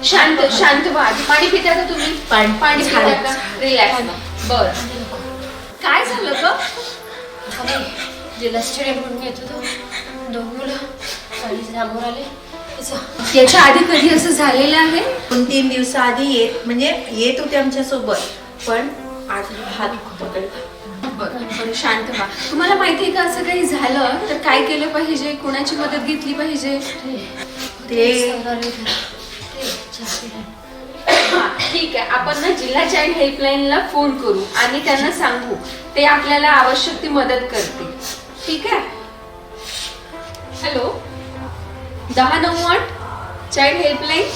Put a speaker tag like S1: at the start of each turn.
S1: शांत शांत व्हा. पाणी पिता का तुम्ही? पाणी पिता का? रिलॅक्स. बर, काय झालं ग?
S2: जिल्हा स्टेडियमकडून येत होतो, दोन मुलं गाडी समोर आले.
S1: याच्या आधी कधी असं झालेलं आहे?
S3: 2-3 दिवसाआधी येत होते आमच्या सोबत, पण आज हात पकडला.
S1: बरं, शांत व्हा. तुम्हाला माहिती आहे का असं काही झालं तर काय केलं पाहिजे? कोणाची मदत घेतली पाहिजे? ठीक आहे, आपण ना जिल्हा चाइल्ड हेल्पलाईनला फोन करू आणि त्यांना सांगू, ते आपल्याला आवश्यक ती मदत करतील. ठीक आहे. Hello, 1098 child helpline.